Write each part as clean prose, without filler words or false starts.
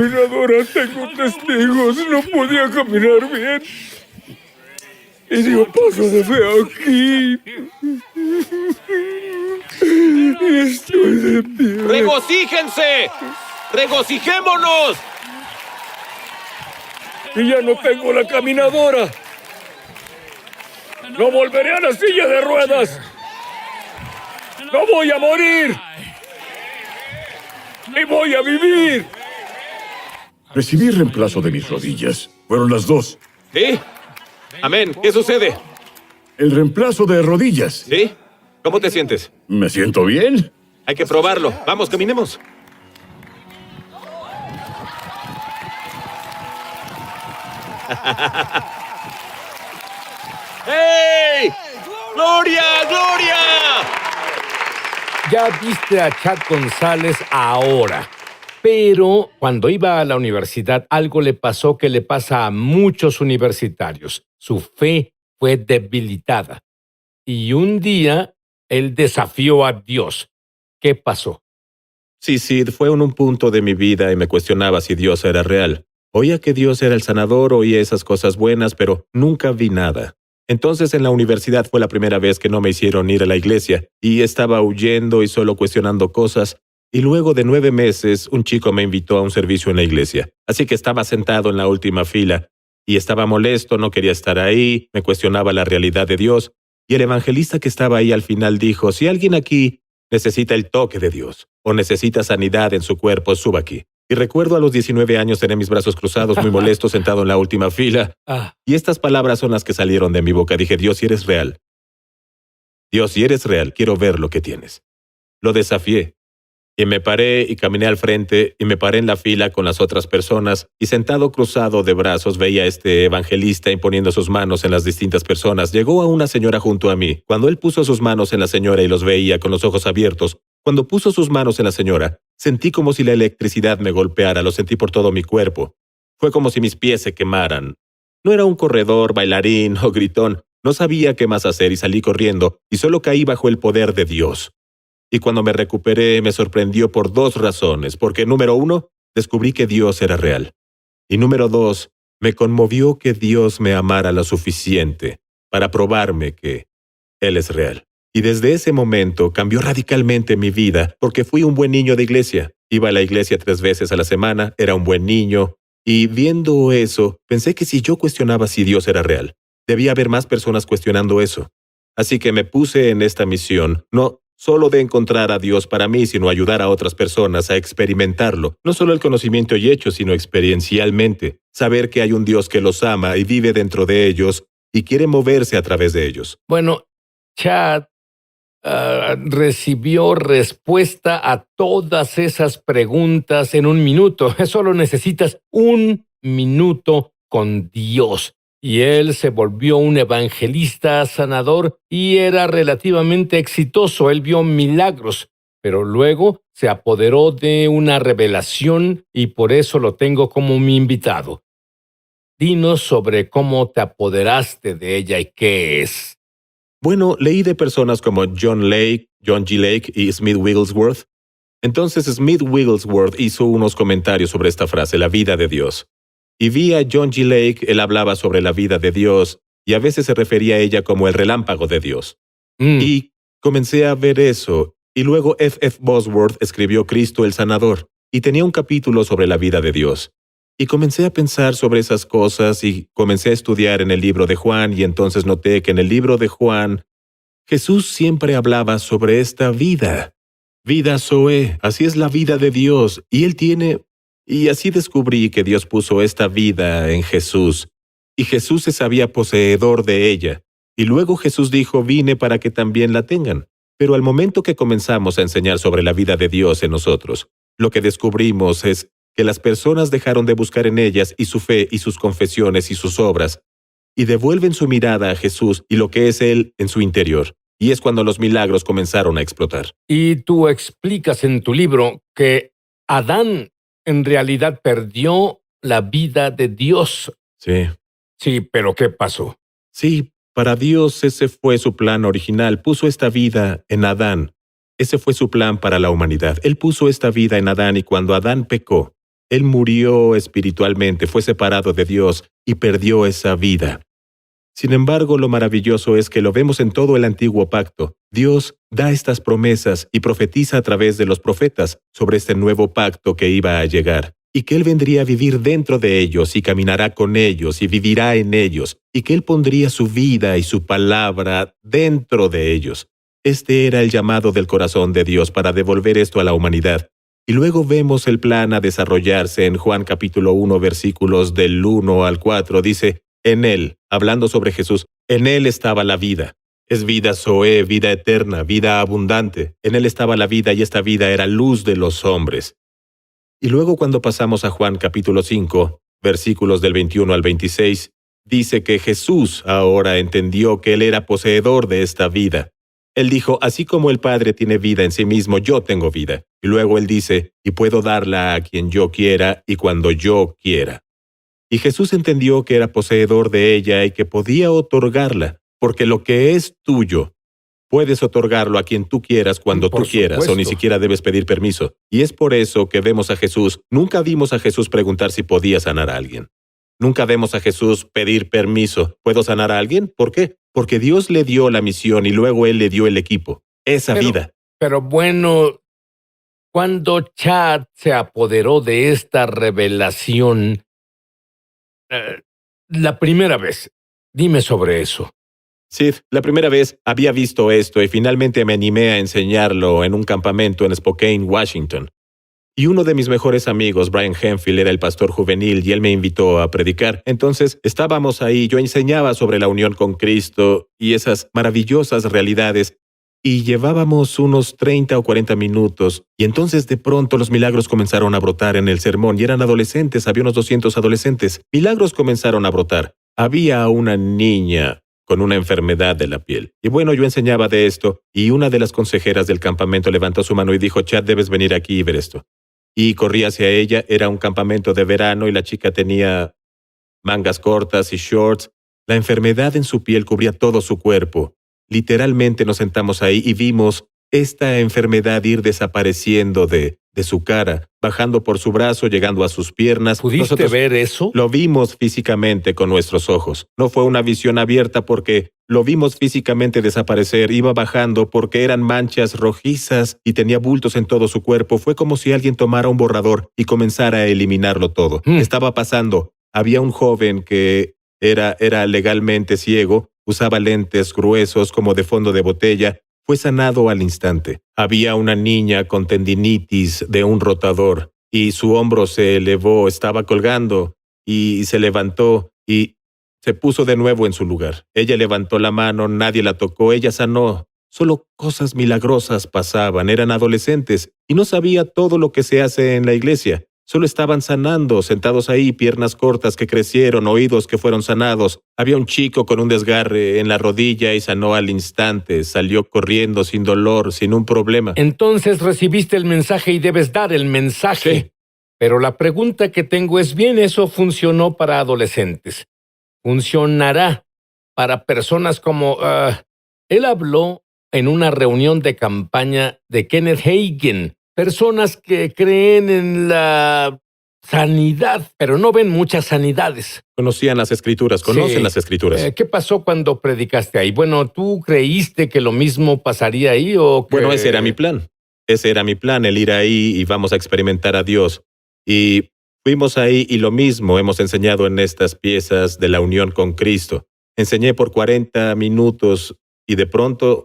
Caminadora, tengo testigos, no podía caminar bien. Y dio paso de fe aquí. Y estoy de pie. ¡Regocíjense! ¡Regocijémonos! Y ya no tengo la caminadora. No volveré a la silla de ruedas. No voy a morir. Y voy a vivir. Recibí reemplazo de mis rodillas. Fueron las dos. ¿Sí? Amén. ¿Qué sucede? El reemplazo de rodillas. ¿Sí? ¿Cómo te sientes? ¿Me siento bien? Hay que probarlo. Vamos, caminemos. ¡Hey! ¡Gloria, gloria! Ya viste a Chad González ahora. Pero cuando iba a la universidad, algo le pasó que le pasa a muchos universitarios. Su fe fue debilitada. Y un día, él desafió a Dios. ¿Qué pasó? Sí, Sid, fue en un punto de mi vida y me cuestionaba si Dios era real. Oía que Dios era el sanador, oía esas cosas buenas, pero nunca vi nada. Entonces en la universidad fue la primera vez que no me hicieron ir a la iglesia, y estaba huyendo y solo cuestionando cosas, y luego de 9 meses un chico me invitó a un servicio en la iglesia. Así que estaba sentado en la última fila, y estaba molesto, no quería estar ahí, me cuestionaba la realidad de Dios, y el evangelista que estaba ahí al final dijo, si alguien aquí necesita el toque de Dios, o necesita sanidad en su cuerpo, suba aquí. Y recuerdo a los 19 años tener mis brazos cruzados, muy molesto, sentado en la última fila. Y estas palabras son las que salieron de mi boca. Dije, Dios, si eres real. Dios, si eres real, quiero ver lo que tienes. Lo desafié. Y me paré y caminé al frente y me paré en la fila con las otras personas y sentado cruzado de brazos veía a este evangelista imponiendo sus manos en las distintas personas. Llegó a una señora junto a mí. Cuando él puso sus manos en la señora y los veía con los ojos abiertos, cuando puso sus manos en la señora, sentí como si la electricidad me golpeara, lo sentí por todo mi cuerpo. Fue como si mis pies se quemaran. No era un corredor, bailarín o gritón. No sabía qué más hacer y salí corriendo y solo caí bajo el poder de Dios. Y cuando me recuperé me sorprendió por 2 razones, porque número 1, descubrí que Dios era real. Y número 2, me conmovió que Dios me amara lo suficiente para probarme que Él es real. Y desde ese momento cambió radicalmente mi vida, porque fui un buen niño de iglesia. Iba a la iglesia 3 veces a la semana, era un buen niño, y viendo eso, pensé que si yo cuestionaba si Dios era real, debía haber más personas cuestionando eso. Así que me puse en esta misión, no solo de encontrar a Dios para mí, sino ayudar a otras personas a experimentarlo. No solo el conocimiento y hecho, sino experiencialmente. Saber que hay un Dios que los ama y vive dentro de ellos y quiere moverse a través de ellos. Bueno, Chad recibió respuesta a todas esas preguntas en 1 minuto. Solo necesitas 1 minuto con Dios. Y él se volvió un evangelista sanador y era relativamente exitoso. Él vio milagros, pero luego se apoderó de una revelación y por eso lo tengo como mi invitado. Dinos sobre cómo te apoderaste de ella y qué es. Bueno, leí de personas como John G. Lake y Smith Wigglesworth. Entonces Smith Wigglesworth hizo unos comentarios sobre esta frase, la vida de Dios. Y vi a John G. Lake, él hablaba sobre la vida de Dios, y a veces se refería a ella como el relámpago de Dios. Y comencé a ver eso, y luego F. Bosworth escribió Cristo el Sanador, y tenía un capítulo sobre la vida de Dios. Y comencé a pensar sobre esas cosas, y comencé a estudiar en el libro de Juan, y entonces noté que en el libro de Juan, Jesús siempre hablaba sobre esta vida. Vida Zoe, así es la vida de Dios, y Él tiene... Y así descubrí que Dios puso esta vida en Jesús, y Jesús se sabía poseedor de ella. Y luego Jesús dijo, vine para que también la tengan. Pero al momento que comenzamos a enseñar sobre la vida de Dios en nosotros, lo que descubrimos es que las personas dejaron de buscar en ellas y su fe y sus confesiones y sus obras, y devuelven su mirada a Jesús y lo que es Él en su interior. Y es cuando los milagros comenzaron a explotar. Y tú explicas en tu libro que Adán en realidad perdió la vida de Dios. Sí. Sí, pero ¿qué pasó? Sí, para Dios ese fue su plan original. Puso esta vida en Adán. Ese fue su plan para la humanidad. Él puso esta vida en Adán y cuando Adán pecó, Él murió espiritualmente, fue separado de Dios y perdió esa vida. Sin embargo, lo maravilloso es que lo vemos en todo el antiguo pacto. Dios da estas promesas y profetiza a través de los profetas sobre este nuevo pacto que iba a llegar, y que Él vendría a vivir dentro de ellos y caminará con ellos y vivirá en ellos, y que Él pondría su vida y su palabra dentro de ellos. Este era el llamado del corazón de Dios para devolver esto a la humanidad. Y luego vemos el plan a desarrollarse en Juan capítulo 1, versículos del 1 al 4. Dice, en Él, hablando sobre Jesús, en Él estaba la vida. Es vida Zoé, vida eterna, vida abundante. En Él estaba la vida y esta vida era luz de los hombres. Y luego cuando pasamos a Juan capítulo 5, versículos del 21 al 26, dice que Jesús ahora entendió que Él era poseedor de esta vida. Él dijo, así como el Padre tiene vida en sí mismo, yo tengo vida. Y luego Él dice, y puedo darla a quien yo quiera y cuando yo quiera. Y Jesús entendió que era poseedor de ella y que podía otorgarla, porque lo que es tuyo, puedes otorgarlo a quien tú quieras cuando tú quieras, o ni siquiera debes pedir permiso. Y es por eso que vemos a Jesús. Nunca vimos a Jesús preguntar si podía sanar a alguien. Nunca vemos a Jesús pedir permiso. ¿Puedo sanar a alguien? ¿Por qué? Porque Dios le dio la misión y luego Él le dio el equipo, esa vida. Pero bueno, cuando Chad se apoderó de esta revelación, la primera vez, dime sobre eso. Sid, la primera vez había visto esto y finalmente me animé a enseñarlo en un campamento en Spokane, Washington. Y uno de mis mejores amigos, Brian Henfield, era el pastor juvenil y él me invitó a predicar. Entonces, estábamos ahí, yo enseñaba sobre la unión con Cristo y esas maravillosas realidades, y llevábamos unos 30 o 40 minutos, y entonces de pronto los milagros comenzaron a brotar en el sermón, y eran adolescentes, había unos 200 adolescentes. Milagros comenzaron a brotar. Había una niña con una enfermedad de la piel. Y bueno, yo enseñaba de esto, y una de las consejeras del campamento levantó su mano y dijo, Chad, debes venir aquí y ver esto. Y corrí hacia ella, era un campamento de verano y la chica tenía mangas cortas y shorts. La enfermedad en su piel cubría todo su cuerpo. Literalmente nos sentamos ahí y vimos esta enfermedad ir desapareciendo de su cara, bajando por su brazo, llegando a sus piernas. ¿Pudiste Nosotros ver eso? lo vimos físicamente con nuestros ojos. No fue una visión abierta porque lo vimos físicamente desaparecer. Iba bajando porque eran manchas rojizas y tenía bultos en todo su cuerpo. Fue como si alguien tomara un borrador y comenzara a eliminarlo todo. Estaba pasando. Había un joven que era legalmente ciego, usaba lentes gruesos como de fondo de botella. Fue sanado al instante. Había una niña con tendinitis de un rotador y su hombro se elevó, estaba colgando y se levantó y se puso de nuevo en su lugar. Ella levantó la mano, nadie la tocó, ella sanó. Solo cosas milagrosas pasaban, eran adolescentes y no sabía todo lo que se hace en la iglesia. Solo estaban sanando, sentados ahí, piernas cortas que crecieron, oídos que fueron sanados. Había un chico con un desgarre en la rodilla y sanó al instante. Salió corriendo sin dolor, sin un problema. Entonces recibiste el mensaje y debes dar el mensaje. Sí. Pero la pregunta que tengo es, bien, eso funcionó para adolescentes. ¿Funcionará para personas como... Él habló en una reunión de campaña de Kenneth Hagin. Personas que creen en la sanidad, pero no ven muchas sanidades. Conocían las Escrituras, conocen las Escrituras. ¿Qué pasó cuando predicaste ahí? Bueno, ¿tú creíste que lo mismo pasaría ahí o que...? Bueno, ese era mi plan. Ese era mi plan, el ir ahí y vamos a experimentar a Dios. Y fuimos ahí y lo mismo hemos enseñado en estas piezas de la unión con Cristo. Enseñé por 40 minutos y de pronto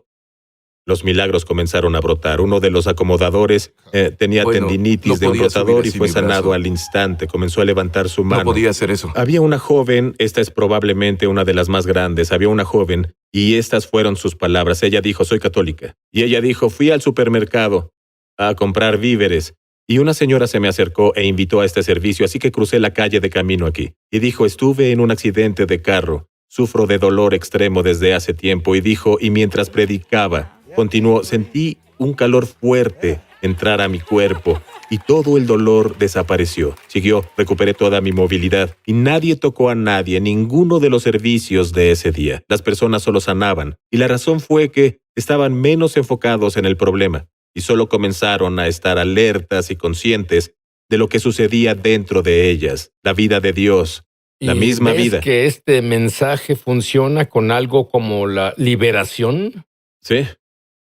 los milagros comenzaron a brotar. Uno de los acomodadores tenía tendinitis de un rotador y fue sanado al instante. Comenzó a levantar su mano. No podía hacer eso. Había una joven, esta es probablemente una de las más grandes, había una joven y estas fueron sus palabras. Ella dijo, soy católica. Y ella dijo, fui al supermercado a comprar víveres y una señora se me acercó e invitó a este servicio, así que crucé la calle de camino aquí. Y dijo, estuve en un accidente de carro, sufro de dolor extremo desde hace tiempo. Y dijo, y mientras predicaba, continuó, sentí un calor fuerte entrar a mi cuerpo y todo el dolor desapareció. Siguió, recuperé toda mi movilidad y nadie tocó a nadie en ninguno de los servicios de ese día. Las personas solo sanaban y la razón fue que estaban menos enfocados en el problema y solo comenzaron a estar alertas y conscientes de lo que sucedía dentro de ellas, la vida de Dios, la ¿Y misma ves vida. que este mensaje funciona con algo como la liberación? Sí,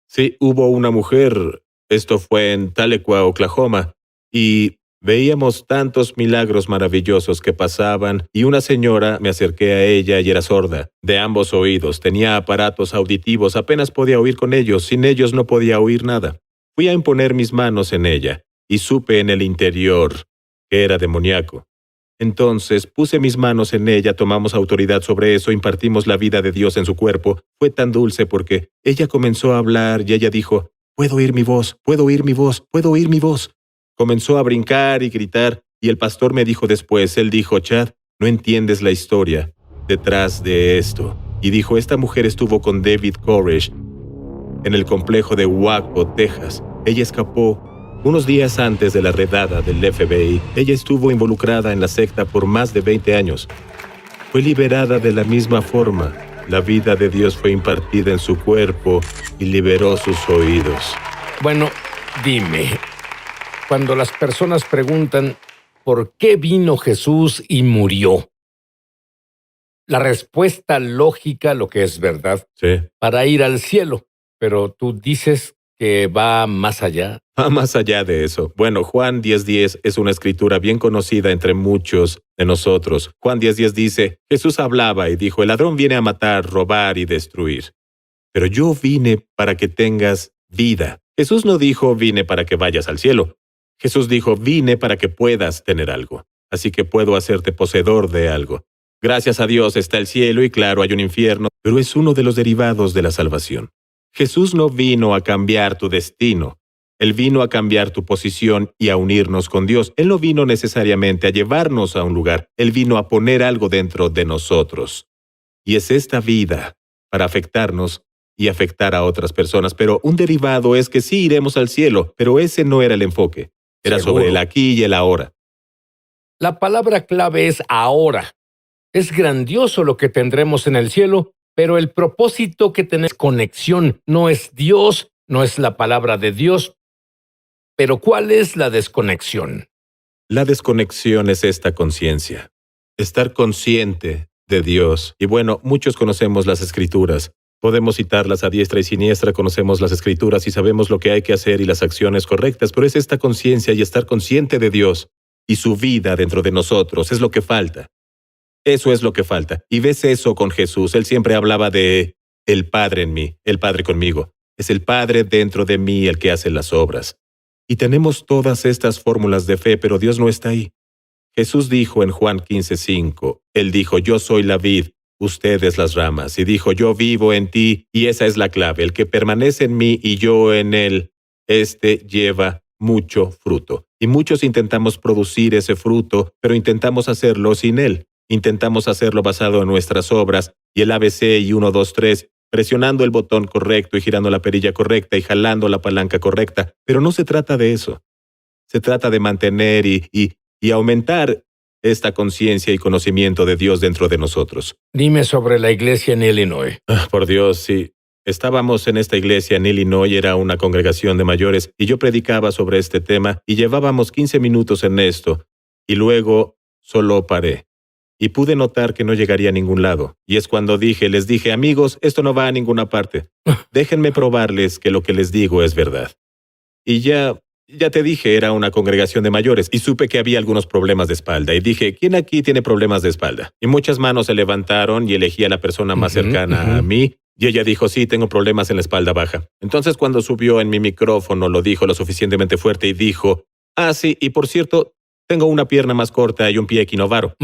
sí, hubo una mujer, esto fue en Tahlequah, Oklahoma, y veíamos tantos milagros maravillosos que pasaban, y una señora, me acerqué a ella y era sorda, de ambos oídos, tenía aparatos auditivos, apenas podía oír con ellos, sin ellos no podía oír nada. Fui a imponer mis manos en ella, y supe en el interior que era demoníaco. Entonces puse mis manos en ella, tomamos autoridad sobre eso, impartimos la vida de Dios en su cuerpo. Fue tan dulce porque ella comenzó a hablar y ella dijo, «Puedo oír mi voz, puedo oír mi voz, puedo oír mi voz». Comenzó a brincar y gritar, y el pastor me dijo después, él dijo, «Chad, no entiendes la historia detrás de esto». Y dijo, «Esta mujer estuvo con David Koresh en el complejo de Waco, Texas. Ella escapó unos días antes de la redada del FBI. Ella estuvo involucrada en la secta por más de 20 años. Fue liberada de la misma forma. La vida de Dios fue impartida en su cuerpo y liberó sus oídos». Bueno, dime, cuando las personas preguntan ¿por qué vino Jesús y murió? La respuesta lógica, lo que es verdad, Sí. para ir al cielo, pero tú dices que va más allá. Va más allá de eso. Bueno, Juan 10:10 es una escritura bien conocida entre muchos de nosotros. Juan 10:10 dice, Jesús hablaba y dijo, «El ladrón viene a matar, robar y destruir. Pero yo vine para que tengas vida». Jesús no dijo, «Vine para que vayas al cielo». Jesús dijo, «Vine para que puedas tener algo. Así que puedo hacerte poseedor de algo». Gracias a Dios está el cielo y claro, hay un infierno, pero es uno de los derivados de la salvación. Jesús no vino a cambiar tu destino. Él vino a cambiar tu posición y a unirnos con Dios. Él no vino necesariamente a llevarnos a un lugar. Él vino a poner algo dentro de nosotros. Y es esta vida para afectarnos y afectar a otras personas. Pero un derivado es que sí iremos al cielo, pero ese no era el enfoque. Era Seguro. sobre el aquí y el ahora. La palabra clave es ahora. Es grandioso lo que tendremos en el cielo, pero el propósito que tenemos es conexión. No es Dios, no es la palabra de Dios. Pero ¿cuál es la desconexión? La desconexión es esta conciencia. Estar consciente de Dios. Y bueno, muchos conocemos las Escrituras. Podemos citarlas a diestra y siniestra, conocemos las Escrituras y sabemos lo que hay que hacer y las acciones correctas, pero es esta conciencia y estar consciente de Dios y su vida dentro de nosotros es lo que falta. Eso es lo que falta. Y ves eso con Jesús. Él siempre hablaba de el Padre en mí, el Padre conmigo. Es el Padre dentro de mí el que hace las obras. Y tenemos todas estas fórmulas de fe, pero Dios no está ahí. Jesús dijo en Juan 15:5, Él dijo, «Yo soy la vid, ustedes las ramas». Y dijo, «Yo vivo en ti», y esa es la clave. El que permanece en mí y yo en él, este lleva mucho fruto. Y muchos intentamos producir ese fruto, pero intentamos hacerlo sin él. Intentamos hacerlo basado en nuestras obras, y el ABC y 1, 2, 3, presionando el botón correcto y girando la perilla correcta y jalando la palanca correcta. Pero no se trata de eso. Se trata de mantener y aumentar esta conciencia y conocimiento de Dios dentro de nosotros. Dime sobre la iglesia en Illinois. Por Dios, sí. Estábamos en esta iglesia en Illinois, era una congregación de mayores, y yo predicaba sobre este tema, y llevábamos 15 minutos en esto, y luego solo paré. Y pude notar que no llegaría a ningún lado. Y es cuando les dije, amigos, esto no va a ninguna parte. Déjenme probarles que lo que les digo es verdad. Y ya te dije, era una congregación de mayores, y supe que había algunos problemas de espalda. Y dije, ¿quién aquí tiene problemas de espalda? Y muchas manos se levantaron y elegí a la persona más cercana a mí. Y ella dijo, sí, tengo problemas en la espalda baja. Entonces cuando subió en mi micrófono, lo dijo lo suficientemente fuerte y dijo, sí, y por cierto, tengo una pierna más corta y un pie equinovaro.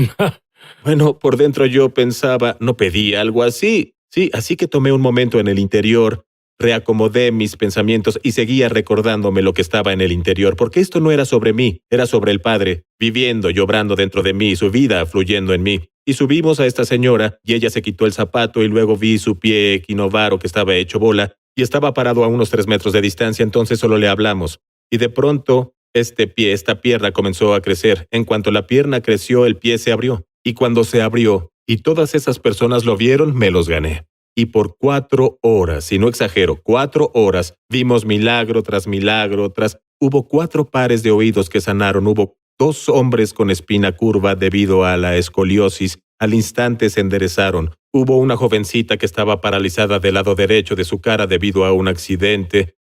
Bueno, por dentro yo pensaba, no pedí algo así. Sí, así que tomé un momento en el interior, reacomodé mis pensamientos y seguía recordándome lo que estaba en el interior, porque esto no era sobre mí, era sobre el Padre, viviendo y obrando dentro de mí, su vida fluyendo en mí. Y subimos a esta señora, y ella se quitó el zapato, y luego vi su pie equinovaro que estaba hecho bola, y estaba parado a unos 3 metros de distancia, entonces solo le hablamos. Y de pronto, esta pierna comenzó a crecer. En cuanto la pierna creció, el pie se abrió. Y cuando se abrió, y todas esas personas lo vieron, me los gané. Y por 4 horas, y no exagero, 4 horas, vimos milagro tras milagro tras... Hubo 4 pares de oídos que sanaron, hubo 2 hombres con espina curva debido a la escoliosis, al instante se enderezaron. Hubo una jovencita que estaba paralizada del lado derecho de su cara debido a un accidente,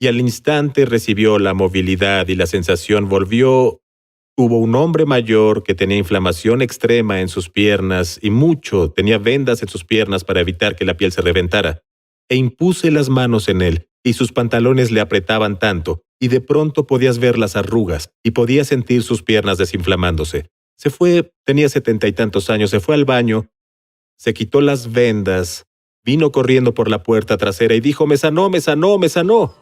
y al instante recibió la movilidad y la sensación volvió. Hubo un hombre mayor que tenía inflamación extrema en sus piernas y tenía vendas en sus piernas para evitar que la piel se reventara. E impuse las manos en él, y sus pantalones le apretaban tanto, y de pronto podías ver las arrugas, y podías sentir sus piernas desinflamándose. Se fue, tenía 70 y tantos años, se fue al baño, se quitó las vendas, vino corriendo por la puerta trasera y dijo, me sanó, me sanó, me sanó.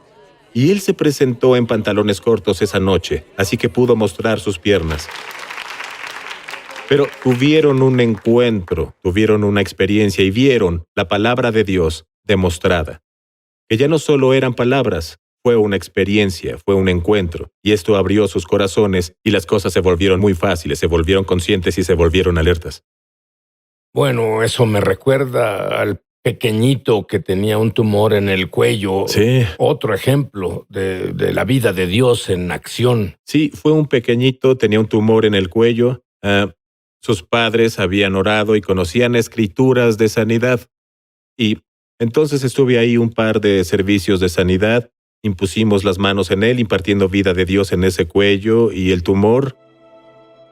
Y él se presentó en pantalones cortos esa noche, así que pudo mostrar sus piernas. Pero tuvieron un encuentro, tuvieron una experiencia y vieron la palabra de Dios demostrada. Que ya no solo eran palabras, fue una experiencia, fue un encuentro. Y esto abrió sus corazones y las cosas se volvieron muy fáciles, se volvieron conscientes y se volvieron alertas. Bueno, eso me recuerda al pequeñito que tenía un tumor en el cuello. Sí. Otro ejemplo de la vida de Dios en acción. Sí, fue un pequeñito, tenía un tumor en el cuello. Sus padres habían orado y conocían escrituras de sanidad. Y entonces estuve ahí un par de servicios de sanidad. Impusimos las manos en él, impartiendo vida de Dios en ese cuello y el tumor.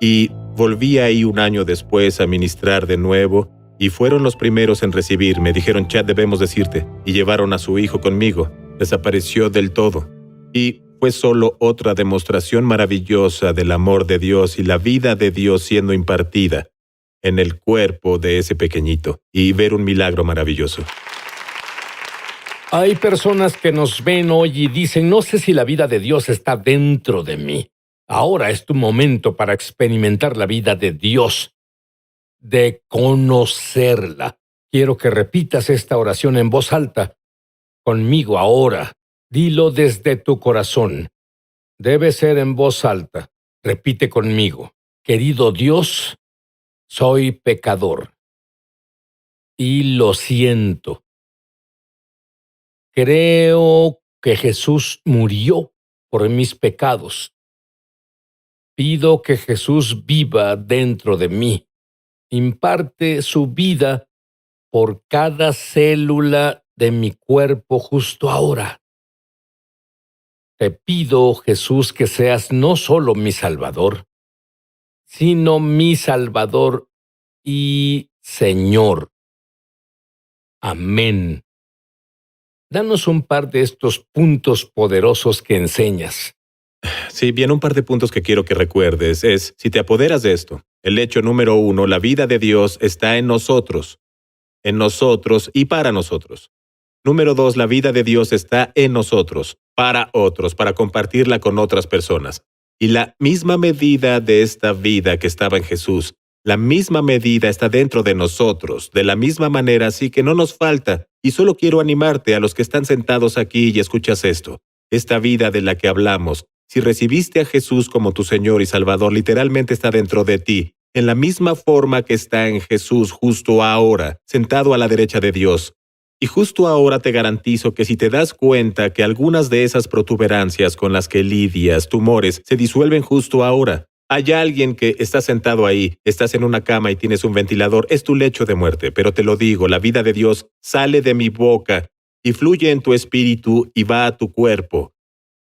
Y volví ahí un año después a ministrar de nuevo. Y fueron los primeros en recibirme. Dijeron, Chad, debemos decirte. Y llevaron a su hijo conmigo. Desapareció del todo. Y fue solo otra demostración maravillosa del amor de Dios y la vida de Dios siendo impartida en el cuerpo de ese pequeñito. Y ver un milagro maravilloso. Hay personas que nos ven hoy y dicen, no sé si la vida de Dios está dentro de mí. Ahora es tu momento para experimentar la vida de Dios, de conocerla. Quiero que repitas esta oración en voz alta conmigo ahora. Dilo desde tu corazón. Debe ser en voz alta. Repite conmigo. Querido Dios, soy pecador y lo siento. Creo que Jesús murió por mis pecados. Pido que Jesús viva dentro de mí. Imparte su vida por cada célula de mi cuerpo justo ahora. Te pido, Jesús, que seas no solo mi Salvador, sino mi Salvador y Señor. Amén. Danos un par de estos puntos poderosos que enseñas. Sí, bien, un par de puntos que quiero que recuerdes es, si te apoderas de esto, el hecho número 1, la vida de Dios está en nosotros y para nosotros. Número 2, la vida de Dios está en nosotros, para otros, para compartirla con otras personas. Y la misma medida de esta vida que estaba en Jesús, la misma medida está dentro de nosotros, de la misma manera, así que no nos falta. Y solo quiero animarte a los que están sentados aquí y escuchas esto. Esta vida de la que hablamos, si recibiste a Jesús como tu Señor y Salvador, literalmente está dentro de ti, en la misma forma que está en Jesús justo ahora, sentado a la derecha de Dios. Y justo ahora te garantizo que si te das cuenta que algunas de esas protuberancias con las que lidias, tumores, se disuelven justo ahora, hay alguien que está sentado ahí, estás en una cama y tienes un ventilador, es tu lecho de muerte, pero te lo digo, la vida de Dios sale de mi boca y fluye en tu espíritu y va a tu cuerpo.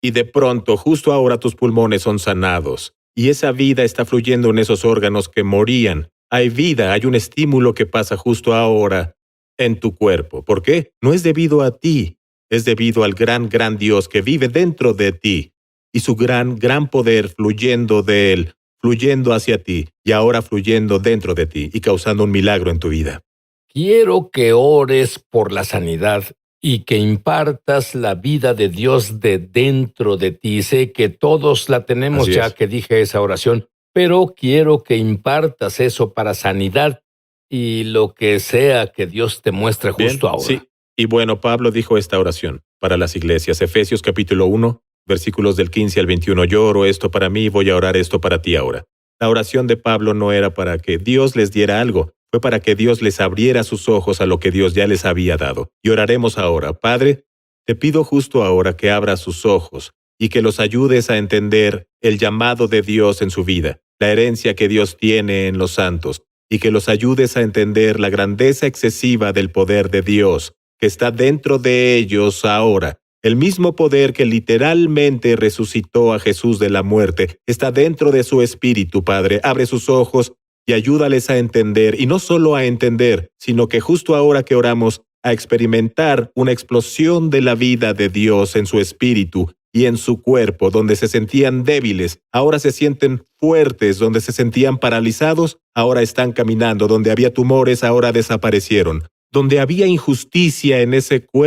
Y de pronto, justo ahora tus pulmones son sanados, y esa vida está fluyendo en esos órganos que morían. Hay vida, hay un estímulo que pasa justo ahora en tu cuerpo. ¿Por qué? No es debido a ti, es debido al gran Dios que vive dentro de ti. Y su gran poder fluyendo de Él, fluyendo hacia ti, y ahora fluyendo dentro de ti y causando un milagro en tu vida. Quiero que ores por la sanidad y que impartas la vida de Dios de dentro de ti. Sé que todos la tenemos Así ya es. que dije esa oración, pero quiero que impartas eso para sanidad y lo que sea que Dios te muestre justo Bien, ahora. sí. Y bueno, Pablo dijo esta oración para las iglesias. Efesios capítulo 1, versículos del 15 al 21. Yo oro esto para mí, voy a orar esto para ti ahora. La oración de Pablo no era para que Dios les diera algo, fue para que Dios les abriera sus ojos a lo que Dios ya les había dado. Y oraremos ahora. Padre, te pido justo ahora que abras sus ojos y que los ayudes a entender el llamado de Dios en su vida, la herencia que Dios tiene en los santos, y que los ayudes a entender la grandeza excesiva del poder de Dios que está dentro de ellos ahora. El mismo poder que literalmente resucitó a Jesús de la muerte está dentro de su espíritu, Padre. Abre sus ojos y ayúdales a entender, y no solo a entender, sino que justo ahora que oramos, a experimentar una explosión de la vida de Dios en su espíritu y en su cuerpo, donde se sentían débiles, ahora se sienten fuertes, donde se sentían paralizados, ahora están caminando, donde había tumores, ahora desaparecieron, donde había injusticia en ese cuerpo.